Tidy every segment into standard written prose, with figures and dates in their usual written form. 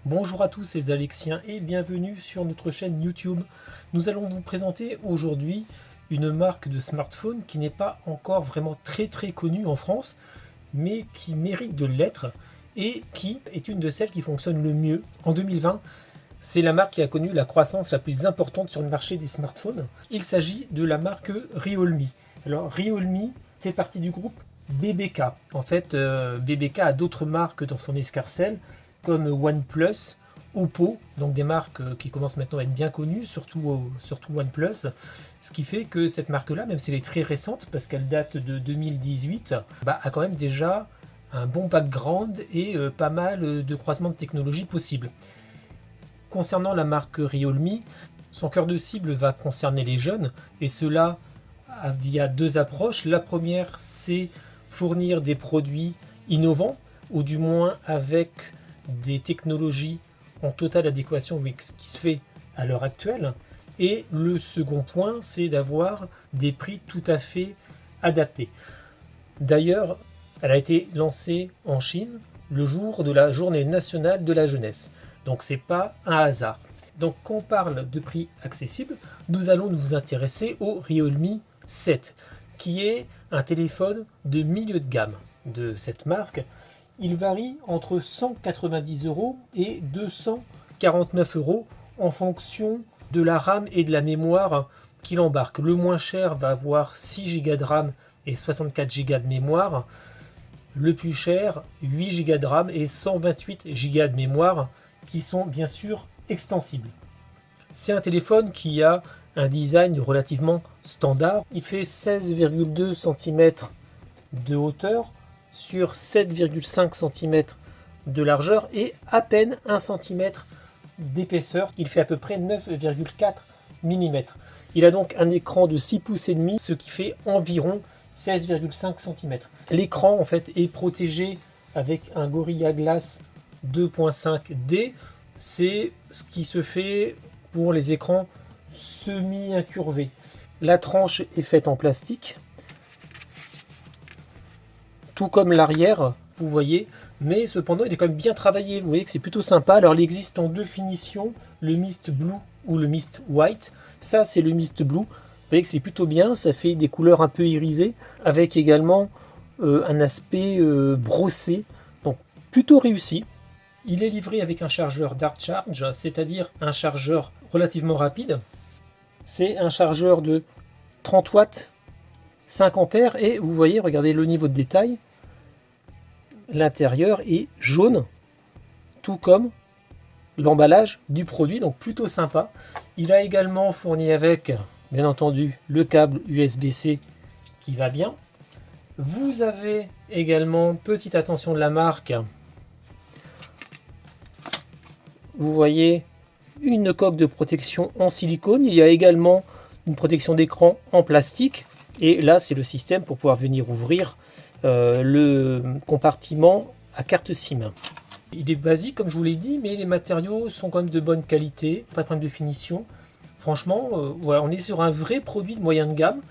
Bonjour à tous, c'est Alexiens et bienvenue sur notre chaîne YouTube. Nous allons vous présenter aujourd'hui une marque de smartphone qui n'est pas encore vraiment très connue en France, mais qui mérite de l'être et qui est une de celles qui fonctionne le mieux. En 2020, c'est la marque qui a connu la croissance la plus importante sur le marché des smartphones. Il s'agit de la marque Realme. Alors Realme fait partie du groupe BBK. En fait, BBK a d'autres marques dans son escarcelle, comme OnePlus, Oppo, donc des marques qui commencent maintenant à être bien connues, surtout OnePlus, ce qui fait que cette marque-là, même si elle est très récente, parce qu'elle date de 2018, a quand même déjà un bon background et pas mal de croisements de technologies possibles. Concernant la marque Realme, son cœur de cible va concerner les jeunes, et cela via deux approches. La première, c'est fournir des produits innovants, ou du moins avec des technologies en totale adéquation avec ce qui se fait à l'heure actuelle. Et le second point, c'est d'avoir des prix tout à fait adaptés. D'ailleurs, elle a été lancée en Chine le jour de la journée nationale de la jeunesse. Donc c'est pas un hasard. Donc quand on parle de prix accessibles, nous allons nous intéresser au Realme 7, qui est un téléphone de milieu de gamme de cette marque. Il varie entre 190 € et 249 € en fonction de la RAM et de la mémoire qu'il embarque. Le moins cher va avoir 6 Go de RAM et 64 Go de mémoire. Le plus cher, 8 Go de RAM et 128 Go de mémoire, qui sont bien sûr extensibles. C'est un téléphone qui a un design relativement standard. Il fait 16,2 cm de hauteur sur 7,5 cm de largeur et à peine 1 cm d'épaisseur. Il fait à peu près 9,4 mm. Il a donc un écran de 6 pouces et demi, ce qui fait environ 16,5 cm. L'écran en fait est protégé avec un Gorilla Glass 2.5D. C'est ce qui se fait pour les écrans semi-incurvés. La tranche est faite en plastique, tout comme l'arrière, vous voyez, mais cependant il est quand même bien travaillé. Vous voyez que c'est plutôt sympa. Alors il existe en deux finitions, le Mist Blue ou le Mist White. Ça c'est le Mist Blue. Vous voyez que c'est plutôt bien, ça fait des couleurs un peu irisées, avec également un aspect brossé, donc plutôt réussi. Il est livré avec un chargeur Dart Charge, c'est-à-dire un chargeur relativement rapide. C'est un chargeur de 30 watts, 5 ampères, et vous voyez, regardez le niveau de détail. L'intérieur est jaune, tout comme l'emballage du produit, donc plutôt sympa. Il a également fourni avec, bien entendu, le câble USB-C qui va bien. Vous avez également, petite attention de la marque, vous voyez une coque de protection en silicone. Il y a également une protection d'écran en plastique. Et là, c'est le système pour pouvoir venir ouvrir le compartiment à carte SIM. Il est basique, comme je vous l'ai dit, mais les matériaux sont quand même de bonne qualité, pas de problème de finition. Franchement, voilà, on est sur un vrai produit de moyenne gamme,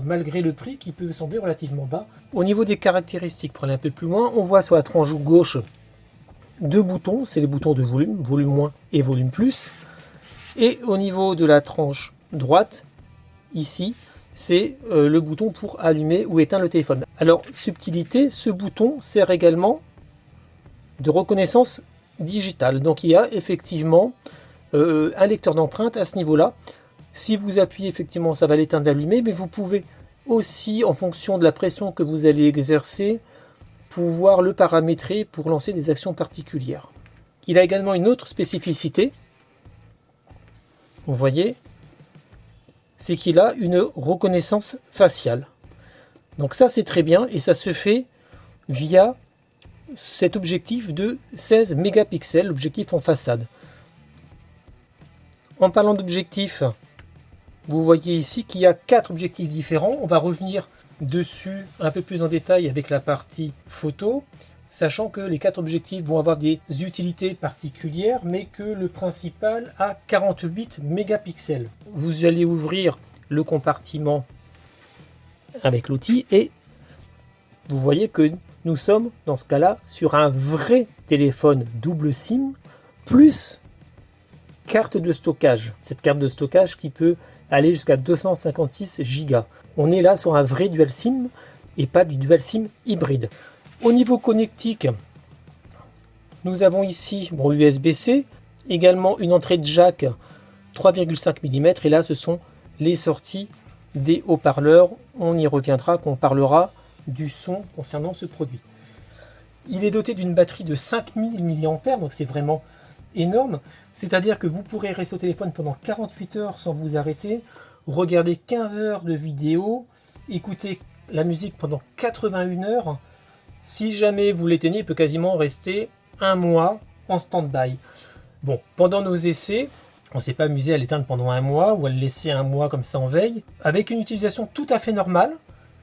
malgré le prix qui peut sembler relativement bas. Au niveau des caractéristiques, pour aller un peu plus loin, on voit sur la tranche gauche deux boutons, c'est les boutons de volume, volume moins et volume plus. Et au niveau de la tranche droite, ici, c'est le bouton pour allumer ou éteindre le téléphone. Alors, subtilité, ce bouton sert également de reconnaissance digitale. Donc, il y a effectivement un lecteur d'empreintes à ce niveau-là. Si vous appuyez, effectivement, ça va l'éteindre, l'allumer, mais vous pouvez aussi, en fonction de la pression que vous allez exercer, pouvoir le paramétrer pour lancer des actions particulières. Il a également une autre spécificité, vous voyez, c'est qu'il a une reconnaissance faciale. Donc ça c'est très bien et ça se fait via cet objectif de 16 mégapixels, l'objectif en façade. En parlant d'objectifs, vous voyez ici qu'il y a 4 objectifs différents. On va revenir dessus un peu plus en détail avec la partie photo, sachant que les 4 objectifs vont avoir des utilités particulières, mais que le principal a 48 mégapixels. Vous allez ouvrir le compartiment avec l'outil et vous voyez que nous sommes dans ce cas-là sur un vrai téléphone double SIM plus carte de stockage. Cette carte de stockage qui peut aller jusqu'à 256 Go. On est là sur un vrai dual SIM et pas du dual SIM hybride. Au niveau connectique, nous avons ici l'USB-C, également une entrée de jack 3,5 mm et là ce sont les sorties des haut-parleurs. On y reviendra quand on parlera du son concernant ce produit. Il est doté d'une batterie de 5000 mAh, donc c'est vraiment énorme. C'est-à-dire que vous pourrez rester au téléphone pendant 48 heures sans vous arrêter, regarder 15 heures de vidéo, écouter la musique pendant 81 heures. Si jamais vous l'éteignez, il peut quasiment rester un mois en stand-by. Bon, pendant nos essais, on ne s'est pas amusé à l'éteindre pendant un mois ou à le laisser un mois comme ça en veille, avec une utilisation tout à fait normale,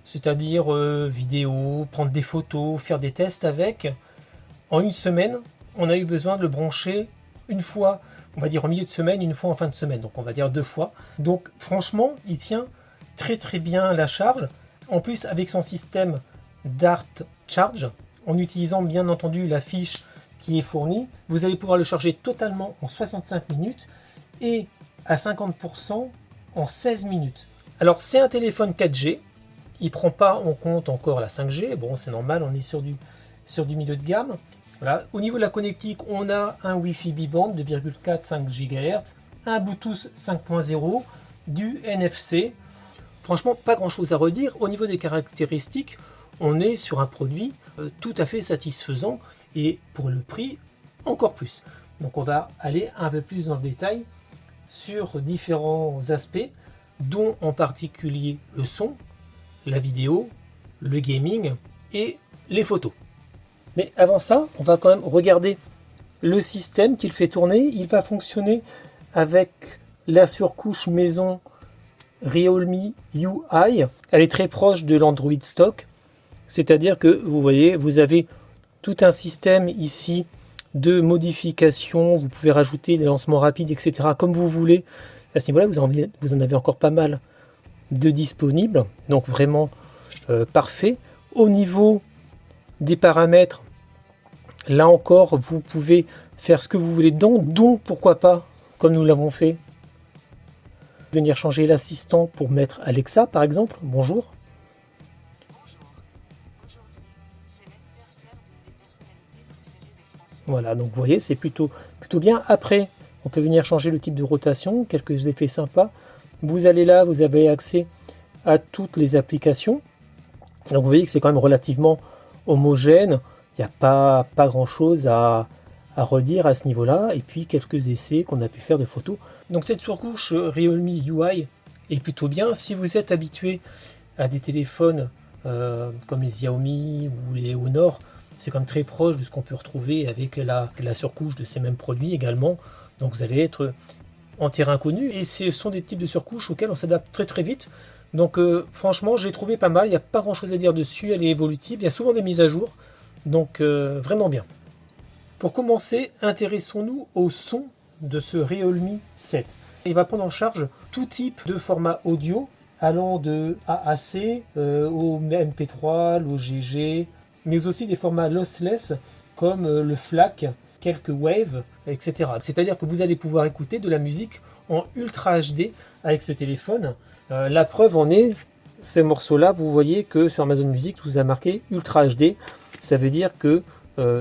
c'est-à-dire vidéo, prendre des photos, faire des tests avec. En une semaine, on a eu besoin de le brancher une fois, on va dire en milieu de semaine, une fois en fin de semaine, donc on va dire 2 fois. Donc franchement, il tient très très bien la charge. En plus, avec son système Dart Charge, en utilisant bien entendu la fiche qui est fournie, vous allez pouvoir le charger totalement en 65 minutes et à 50% en 16 minutes. Alors c'est un téléphone 4G, il ne prend pas en compte encore la 5G, bon c'est normal, on est sur du milieu de gamme. Voilà. Au niveau de la connectique, on a un Wi-Fi bi-band de 2,45 GHz, un Bluetooth 5.0, du NFC. Franchement, pas grand-chose à redire. Au niveau des caractéristiques, on est sur un produit tout à fait satisfaisant et pour le prix, encore plus. Donc on va aller un peu plus dans le détail sur différents aspects, dont en particulier le son, la vidéo, le gaming et les photos. Mais avant ça, on va quand même regarder le système qu'il fait tourner. Il va fonctionner avec la surcouche maison Realme UI. Elle est très proche de l'Android stock. C'est-à-dire que vous voyez, vous avez tout un système ici de modifications. Vous pouvez rajouter des lancements rapides, etc. comme vous voulez. À ce niveau-là, vous en avez encore pas mal de disponibles. Donc vraiment parfait. Au niveau des paramètres, là encore, vous pouvez faire ce que vous voulez dedans, donc pourquoi pas, comme nous l'avons fait, venir changer l'assistant pour mettre Alexa par exemple. Bonjour. Voilà, donc vous voyez, c'est plutôt bien. Après, on peut venir changer le type de rotation, quelques effets sympas. Vous allez là, vous avez accès à toutes les applications. Donc vous voyez que c'est quand même relativement homogène. Il n'y a pas grand chose à redire à ce niveau-là. Et puis quelques essais qu'on a pu faire de photos. Donc cette surcouche Realme UI est plutôt bien. Si vous êtes habitué à des téléphones comme les Xiaomi ou les Honor, c'est quand même très proche de ce qu'on peut retrouver avec la surcouche de ces mêmes produits également. Donc vous allez être en terrain connu. Et ce sont des types de surcouches auxquelles on s'adapte très très vite. Donc franchement, j'ai trouvé pas mal. Il n'y a pas grand chose à dire dessus. Elle est évolutive. Il y a souvent des mises à jour. Donc vraiment bien. Pour commencer, intéressons-nous au son de ce Realme 7. Il va prendre en charge tout type de format audio, allant de AAC au MP3, l'OGG, mais aussi des formats lossless comme le FLAC, quelques waves, etc. C'est-à-dire que vous allez pouvoir écouter de la musique en Ultra HD avec ce téléphone. La preuve en est, ces morceaux-là, vous voyez que sur Amazon Music, vous a marqué Ultra HD. Ça veut dire que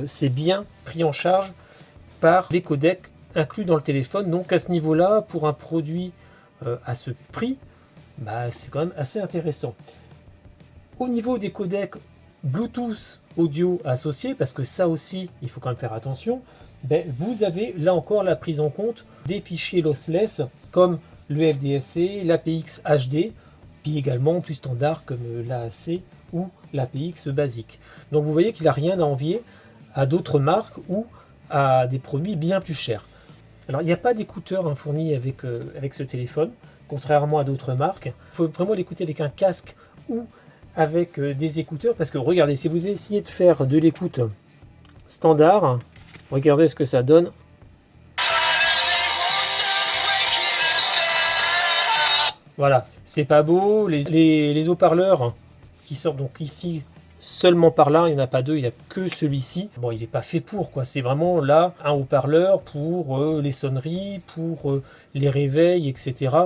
c'est bien pris en charge par les codecs inclus dans le téléphone. Donc à ce niveau-là, pour un produit à ce prix, c'est quand même assez intéressant. Au niveau des codecs Bluetooth audio associés, parce que ça aussi, il faut quand même faire attention, vous avez là encore la prise en compte des fichiers lossless comme le FDSC, l'APX HD, puis également plus standard comme l'AAC ou l'APX basique. Donc vous voyez qu'il n'a rien à envier à d'autres marques ou à des produits bien plus chers. Alors il n'y a pas d'écouteurs fournis avec ce téléphone, contrairement à d'autres marques. Il faut vraiment l'écouter avec un casque ou avec des écouteurs, parce que regardez, si vous essayez de faire de l'écoute standard, regardez ce que ça donne. Voilà, c'est pas beau. Les haut-parleurs qui sortent donc ici seulement par là, il n'y en a pas deux, il n'y a que celui-ci. Bon, il n'est pas fait pour, quoi. C'est vraiment là un haut-parleur pour les sonneries, pour les réveils, etc.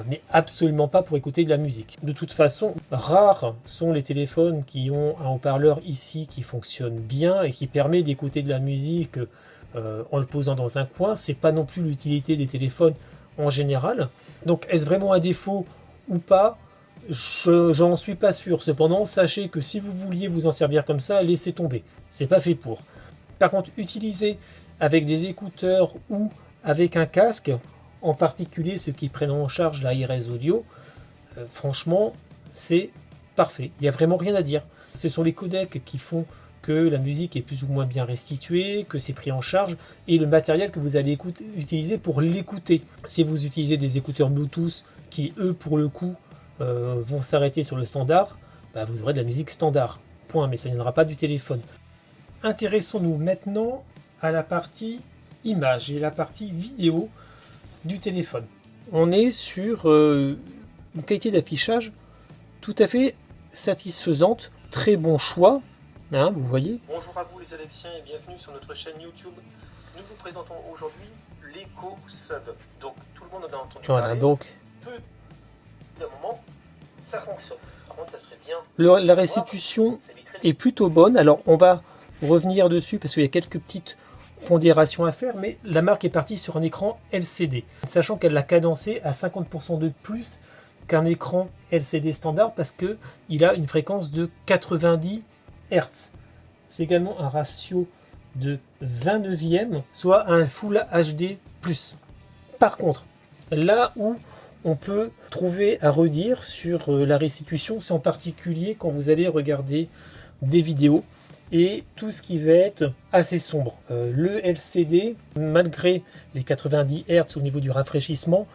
Mais absolument pas pour écouter de la musique. De toute façon, rares sont les téléphones qui ont un haut-parleur ici qui fonctionne bien et qui permet d'écouter de la musique en le posant dans un coin. C'est pas non plus l'utilité des téléphones en général. Donc est-ce vraiment un défaut ou pas? J'en suis pas sûr. Cependant, sachez que si vous vouliez vous en servir comme ça, laissez tomber. C'est pas fait pour. Par contre, utilisez avec des écouteurs ou avec un casque, en particulier ceux qui prennent en charge la RS audio, franchement, c'est parfait. Il n'y a vraiment rien à dire. Ce sont les codecs qui font que la musique est plus ou moins bien restituée, que c'est pris en charge, et le matériel que vous allez utiliser pour l'écouter. Si vous utilisez des écouteurs Bluetooth qui, eux, pour le coup, vont s'arrêter sur le standard, bah, vous aurez de la musique standard. Point, mais ça ne viendra pas du téléphone. Intéressons-nous maintenant à la partie image et la partie vidéo du téléphone. On est sur une qualité d'affichage tout à fait satisfaisante, très bon choix, hein, vous voyez. Bonjour à vous les Alexiens et bienvenue sur notre chaîne YouTube. Nous vous présentons aujourd'hui l'Echo Sub. Donc tout le monde en a entendu parler. Donc peu d'un moment, ça fonctionne. Par contre, ça serait bien. La restitution est plutôt bonne. Alors on va revenir dessus parce qu'il y a quelques petites pondération à faire, mais la marque est partie sur un écran LCD, sachant qu'elle l'a cadencé à 50% de plus qu'un écran LCD standard parce qu'il a une fréquence de 90 Hz. C'est également un ratio de 29e, soit un Full HD+. Par contre, là où on peut trouver à redire sur la restitution, c'est en particulier quand vous allez regarder des vidéos et tout ce qui va être assez sombre. Le LCD, malgré les 90 Hz au niveau du rafraîchissement,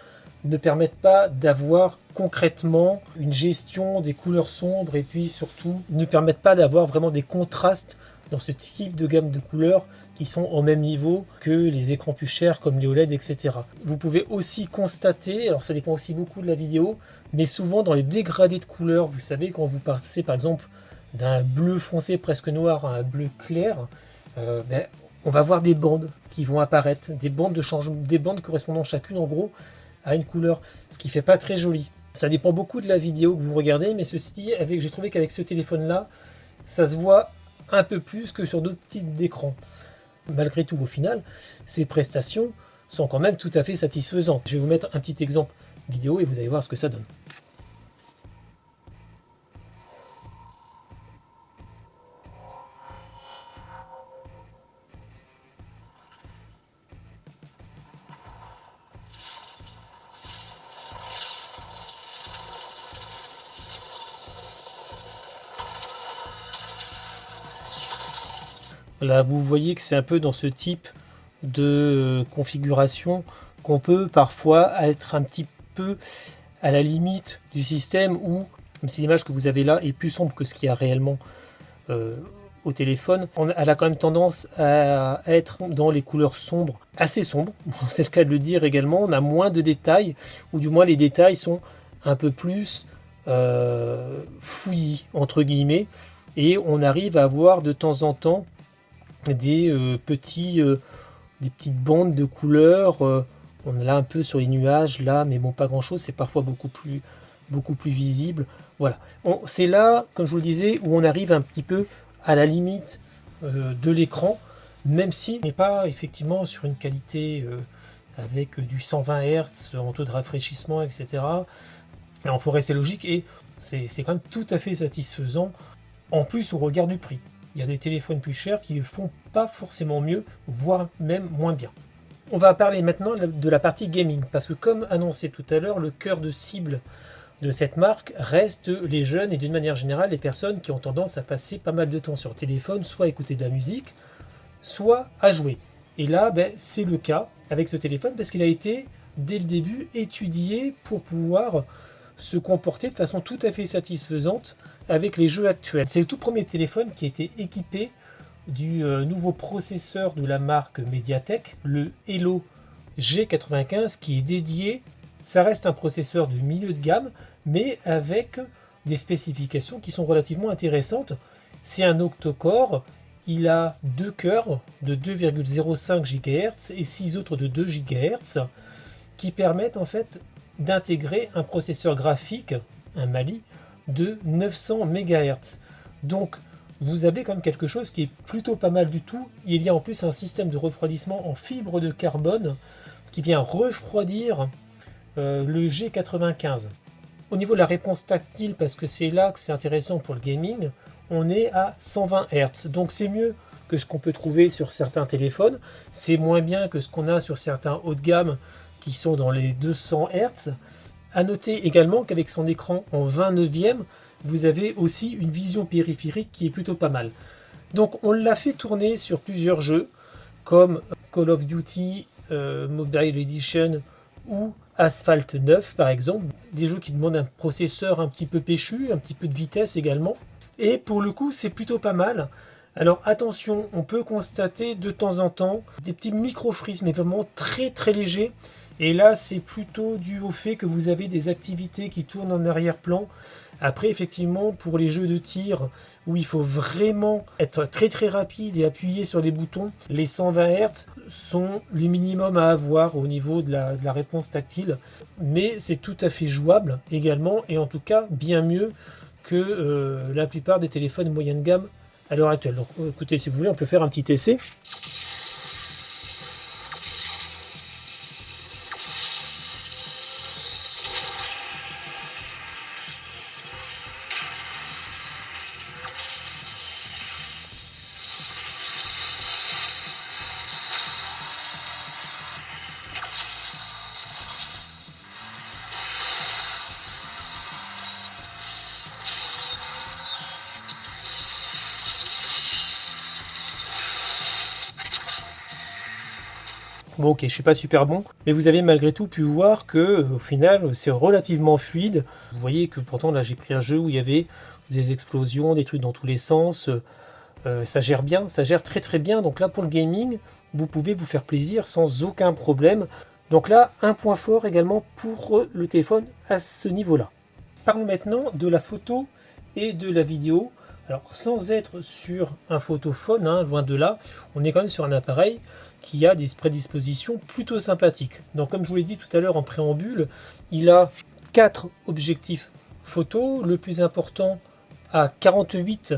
ne permettent pas d'avoir concrètement une gestion des couleurs sombres et puis surtout ne permettent pas d'avoir vraiment des contrastes dans ce type de gamme de couleurs qui sont au même niveau que les écrans plus chers comme les OLED, etc. Vous pouvez aussi constater, alors ça dépend aussi beaucoup de la vidéo, mais souvent dans les dégradés de couleurs, vous savez quand vous passez par exemple d'un bleu foncé presque noir à un bleu clair, on va voir des bandes qui vont apparaître, des bandes correspondant chacune en gros à une couleur, ce qui fait pas très joli. Ça dépend beaucoup de la vidéo que vous regardez, mais ceci dit, j'ai trouvé qu'avec ce téléphone-là, ça se voit un peu plus que sur d'autres types d'écrans. Malgré tout, au final, ces prestations sont quand même tout à fait satisfaisantes. Je vais vous mettre un petit exemple vidéo et vous allez voir ce que ça donne. Là, vous voyez que c'est un peu dans ce type de configuration qu'on peut parfois être un petit peu à la limite du système où, même si l'image que vous avez là est plus sombre que ce qu'il y a réellement au téléphone, elle a quand même tendance à être dans les couleurs sombres, assez sombres, c'est le cas de le dire également. On a moins de détails, ou du moins les détails sont un peu plus fouillis, entre guillemets, et on arrive à avoir de temps en temps des petites bandes de couleurs. On l'a un peu sur les nuages là, mais bon, pas grand chose, c'est parfois beaucoup plus visible. Voilà, c'est là, comme je vous le disais, où on arrive un petit peu à la limite de l'écran, même si on n'est pas effectivement sur une qualité avec du 120 Hz en taux de rafraîchissement, etc. Et en forêt, c'est logique et c'est quand même tout à fait satisfaisant, en plus au regard du prix. Il y a des téléphones plus chers qui ne font pas forcément mieux, voire même moins bien. On va parler maintenant de la partie gaming, parce que comme annoncé tout à l'heure, le cœur de cible de cette marque reste les jeunes et d'une manière générale les personnes qui ont tendance à passer pas mal de temps sur téléphone, soit à écouter de la musique, soit à jouer. Et là, c'est le cas avec ce téléphone parce qu'il a été, dès le début, étudié pour pouvoir se comporter de façon tout à fait satisfaisante avec les jeux actuels. C'est le tout premier téléphone qui a été équipé du nouveau processeur de la marque Mediatek, le Helio G95, qui est dédié. Ça reste un processeur de milieu de gamme, mais avec des spécifications qui sont relativement intéressantes. C'est un octa-core, il a 2 cœurs de 2,05 GHz et 6 autres de 2 GHz qui permettent en fait d'intégrer un processeur graphique, un Mali, de 900 MHz. Donc vous avez quand même quelque chose qui est plutôt pas mal du tout. Il y a en plus un système de refroidissement en fibre de carbone qui vient refroidir le G95. Au niveau de la réponse tactile, parce que c'est là que c'est intéressant pour le gaming, on est à 120 Hz. Donc c'est mieux que ce qu'on peut trouver sur certains téléphones. C'est moins bien que ce qu'on a sur certains haut de gamme qui sont dans les 200 Hz. A noter également qu'avec son écran en 29e, vous avez aussi une vision périphérique qui est plutôt pas mal. Donc on l'a fait tourner sur plusieurs jeux comme Call of Duty Mobile Edition ou Asphalt 9 par exemple, des jeux qui demandent un processeur un petit peu péchu, un petit peu de vitesse également. Et pour le coup c'est plutôt pas mal. Alors attention, on peut constater de temps en temps des petits micro-freeze, mais vraiment très très légers. Et là c'est plutôt dû au fait que vous avez des activités qui tournent en arrière-plan. Après effectivement pour les jeux de tir où il faut vraiment être très très rapide et appuyer sur les boutons, les 120 Hz sont le minimum à avoir au niveau de la réponse tactile. Mais c'est tout à fait jouable également et en tout cas bien mieux que la plupart des téléphones moyenne gamme à l'heure actuelle. Donc écoutez, si vous voulez on peut faire un petit essai. Bon ok, je suis pas super bon, mais vous avez malgré tout pu voir que au final c'est relativement fluide. Vous voyez que pourtant là j'ai pris un jeu où il y avait des explosions, des trucs dans tous les sens. Ça gère bien, ça gère très très bien. Donc là pour le gaming, vous pouvez vous faire plaisir sans aucun problème. Donc là, un point fort également pour le téléphone à ce niveau-là. Parlons maintenant de la photo et de la vidéo. Alors sans être sur un photophone, hein, loin de là, on est quand même sur un appareil qui a des prédispositions plutôt sympathiques. Donc comme je vous l'ai dit tout à l'heure en préambule, il a 4 objectifs photo. Le plus important à 48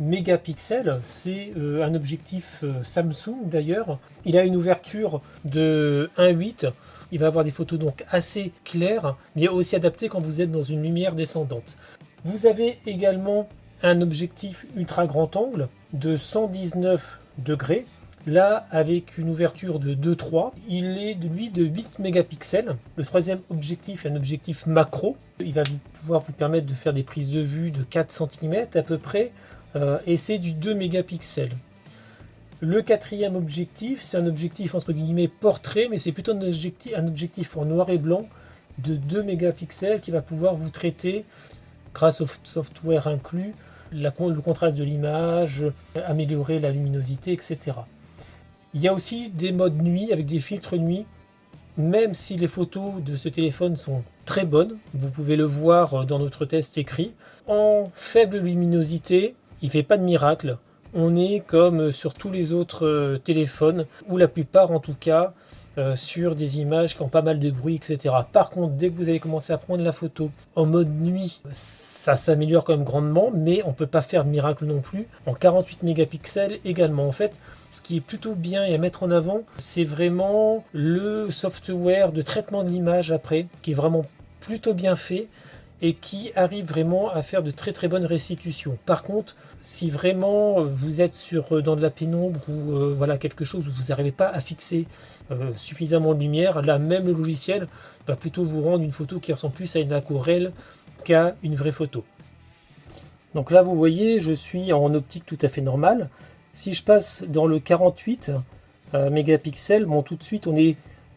mégapixels, c'est un objectif Samsung d'ailleurs. Il a une ouverture de 1.8. Il va avoir des photos donc assez claires, mais aussi adaptées quand vous êtes dans une lumière descendante. Vous avez également un objectif ultra grand angle de 119 degrés. Là, avec une ouverture de 2.3, il est lui de 8 mégapixels. Le troisième objectif est un objectif macro. Il va pouvoir vous permettre de faire des prises de vue de 4 cm à peu près, et c'est du 2 mégapixels. Le quatrième objectif, c'est un objectif entre guillemets portrait, mais c'est plutôt un objectif en noir et blanc de 2 mégapixels qui va pouvoir vous traiter, grâce au software inclus, le contraste de l'image, améliorer la luminosité, etc. Il y a aussi des modes nuit avec des filtres nuit. Même si les photos de ce téléphone sont très bonnes, vous pouvez le voir dans notre test écrit, en faible luminosité, il ne fait pas de miracle. On est comme sur tous les autres téléphones, ou la plupart en tout cas, sur des images qui ont pas mal de bruit, etc. Par contre, dès que vous allez commencer à prendre la photo en mode nuit, ça s'améliore quand même grandement, mais on ne peut pas faire de miracle non plus. En 48 mégapixels également. En fait, ce qui est plutôt bien et à mettre en avant, c'est vraiment le software de traitement de l'image après, qui est vraiment plutôt bien fait et qui arrive vraiment à faire de très très bonnes restitutions. Par contre, si vraiment vous êtes dans de la pénombre ou voilà quelque chose où vous n'arrivez pas à fixer suffisamment de lumière, là même le logiciel va plutôt vous rendre une photo qui ressemble plus à une aquarelle qu'à une vraie photo. Donc là vous voyez, je suis en optique tout à fait normale. Si je passe dans le 48 mégapixels, bon tout de suite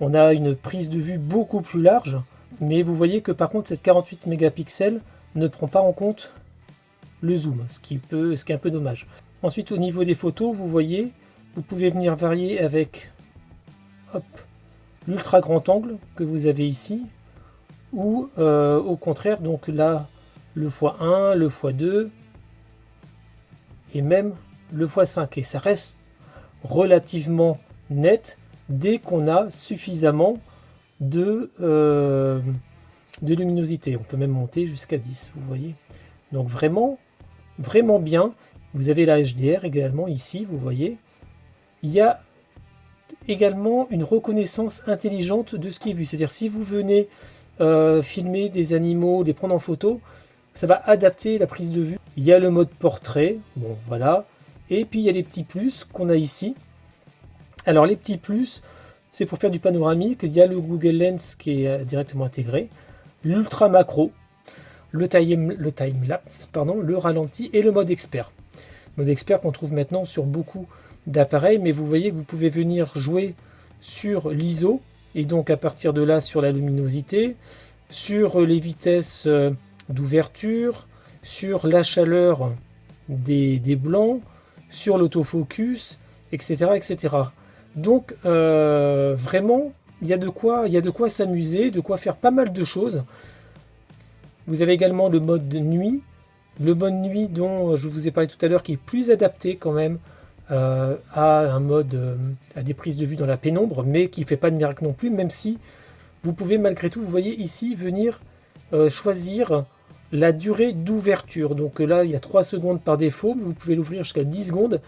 on a une prise de vue beaucoup plus large. Mais vous voyez que par contre cette 48 mégapixels ne prend pas en compte le zoom, ce qui est un peu dommage. Ensuite au niveau des photos, vous voyez, vous pouvez venir varier avec l'ultra grand angle que vous avez ici, ou au contraire, donc là le x1, le x2, et même le x5. Et ça reste relativement net dès qu'on a suffisamment de luminosité. On peut même monter jusqu'à 10, vous voyez. Donc vraiment, vraiment bien. Vous avez la HDR également ici, vous voyez. Il y a également une reconnaissance intelligente de ce qui est vu. C'est-à-dire si vous venez filmer des animaux, les prendre en photo, ça va adapter la prise de vue. Il y a le mode portrait, bon voilà. Et puis il y a les petits plus qu'on a ici. Alors les petits plus, c'est pour faire du panoramique. Il y a le Google Lens qui est directement intégré, l'ultra macro, le time lapse, le ralenti et le mode expert. Mode expert qu'on trouve maintenant sur beaucoup d'appareils, mais vous voyez que vous pouvez venir jouer sur l'ISO et donc à partir de là sur la luminosité, sur les vitesses d'ouverture, sur la chaleur des blancs, sur l'autofocus, etc., etc. Donc vraiment, il y a de quoi s'amuser, de quoi faire pas mal de choses. Vous avez également le mode nuit, dont je vous ai parlé tout à l'heure, qui est plus adapté quand même à un mode, à des prises de vue dans la pénombre, mais qui ne fait pas de miracle non plus, même si vous pouvez malgré tout, vous voyez ici, venir choisir la durée d'ouverture. Donc là, il y a 3 secondes par défaut, vous pouvez l'ouvrir jusqu'à 10 secondes.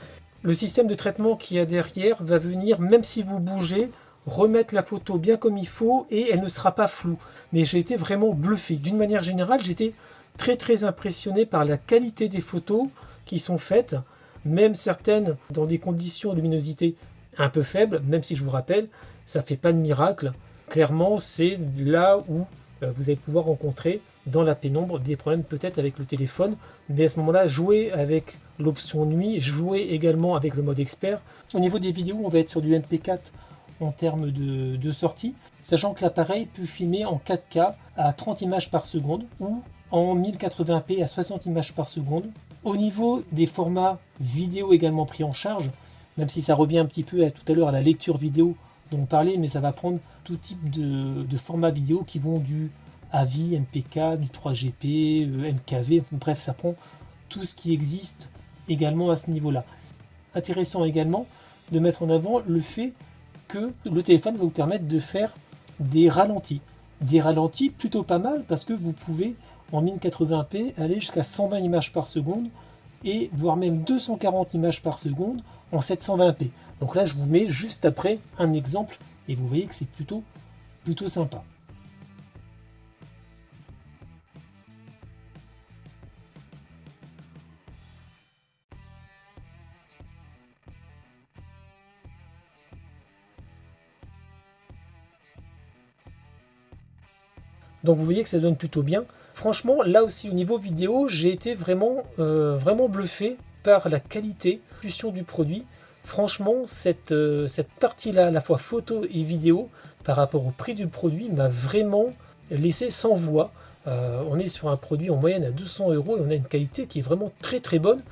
Le système de traitement qui est derrière va venir, même si vous bougez, remettre la photo bien comme il faut et elle ne sera pas floue. Mais j'ai été vraiment bluffé. D'une manière générale, j'étais très impressionné par la qualité des photos qui sont faites, même certaines dans des conditions de luminosité un peu faibles, même si je vous rappelle, ça ne fait pas de miracle. Clairement, c'est là où vous allez pouvoir rencontrer dans la pénombre des problèmes peut-être avec le téléphone, mais à ce moment-là, jouez avec l'option nuit, jouez également avec le mode expert. Au niveau des vidéos, on va être sur du MP4 en termes de sortie, sachant que l'appareil peut filmer en 4K à 30 images par seconde ou en 1080p à 60 images par seconde. Au niveau des formats vidéo également pris en charge, même si ça revient un petit peu tout à l'heure à la lecture vidéo dont on parlait, mais ça va prendre tout type de formats vidéo qui vont du AVI, MPK, du 3GP, MKV, bref, ça prend tout ce qui existe également à ce niveau-là. Intéressant également de mettre en avant le fait que le téléphone va vous permettre de faire des ralentis. Des ralentis plutôt pas mal parce que vous pouvez en 1080p aller jusqu'à 120 images par seconde et voire même 240 images par seconde en 720p. Donc là je vous mets juste après un exemple et vous voyez que c'est plutôt sympa. Donc vous voyez que ça donne plutôt bien. Franchement, là aussi au niveau vidéo, j'ai été vraiment bluffé par la qualité du produit. Franchement, cette partie-là, à la fois photo et vidéo, par rapport au prix du produit, m'a vraiment laissé sans voix. On est sur un produit en moyenne à 200 € et on a une qualité qui est vraiment très bonne.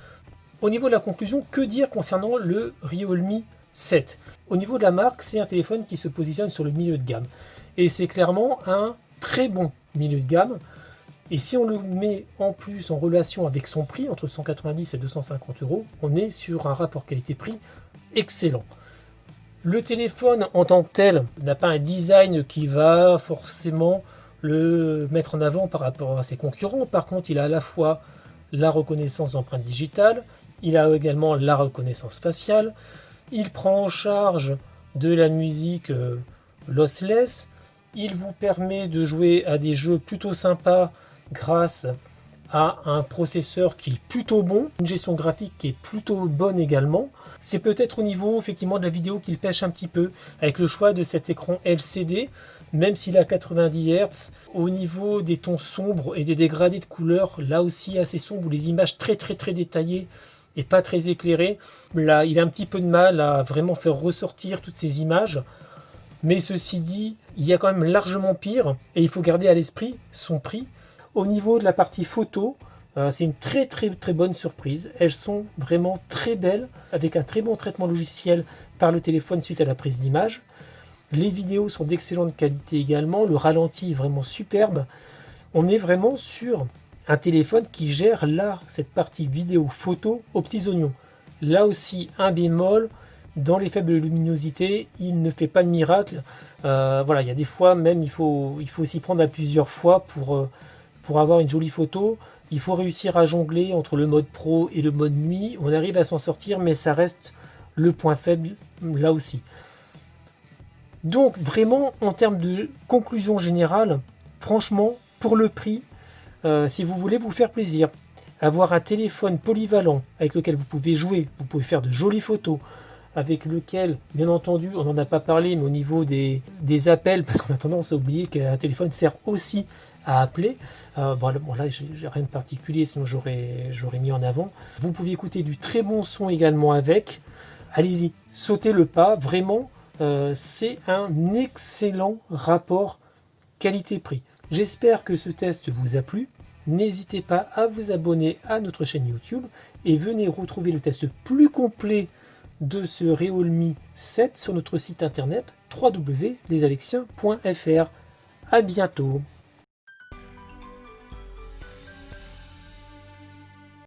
Au niveau de la conclusion, que dire concernant le Realme 7 ? Au niveau de la marque, c'est un téléphone qui se positionne sur le milieu de gamme. Et c'est clairement un très bon milieu de gamme. Et si on le met en plus en relation avec son prix, entre 190 et 250 €, on est sur un rapport qualité-prix excellent. Le téléphone en tant que tel n'a pas un design qui va forcément le mettre en avant par rapport à ses concurrents. Par contre, il a à la fois la reconnaissance d'empreinte digitale, il a également la reconnaissance faciale, il prend en charge de la musique lossless, il vous permet de jouer à des jeux plutôt sympas grâce à un processeur qui est plutôt bon, une gestion graphique qui est plutôt bonne également. C'est peut-être au niveau effectivement de la vidéo qu'il pêche un petit peu avec le choix de cet écran LCD, même s'il a 90 Hz. Au niveau des tons sombres et des dégradés de couleurs, là aussi assez sombres, les images très détaillées et pas très éclairées, là il a un petit peu de mal à vraiment faire ressortir toutes ces images. Mais ceci dit, il y a quand même largement pire et il faut garder à l'esprit son prix. Au niveau de la partie photo, c'est une très bonne surprise. Elles sont vraiment très belles, avec un très bon traitement logiciel par le téléphone suite à la prise d'image. Les vidéos sont d'excellente qualité également, le ralenti est vraiment superbe. On est vraiment sur un téléphone qui gère là cette partie vidéo photo aux petits oignons. Là aussi un bémol, dans les faibles luminosités il ne fait pas de miracle. Voilà, il y a des fois même il faut s'y prendre à plusieurs fois pour avoir une jolie photo. Il faut réussir à jongler entre le mode pro et le mode nuit. On arrive à s'en sortir, mais ça reste le point faible là aussi. Donc vraiment en termes de conclusion générale, franchement pour le prix, si vous voulez vous faire plaisir, avoir un téléphone polyvalent avec lequel vous pouvez jouer, vous pouvez faire de jolies photos, avec lequel, bien entendu, on n'en a pas parlé, mais au niveau des appels, parce qu'on a tendance à oublier qu'un téléphone sert aussi à appeler. Bon là, j'ai rien de particulier, sinon j'aurais mis en avant. Vous pouvez écouter du très bon son également avec. Allez-y, sautez le pas, vraiment, c'est un excellent rapport qualité-prix. J'espère que ce test vous a plu. N'hésitez pas à vous abonner à notre chaîne YouTube et venez retrouver le test plus complet de ce Realme 7 sur notre site internet www.lesalexiens.fr. À bientôt.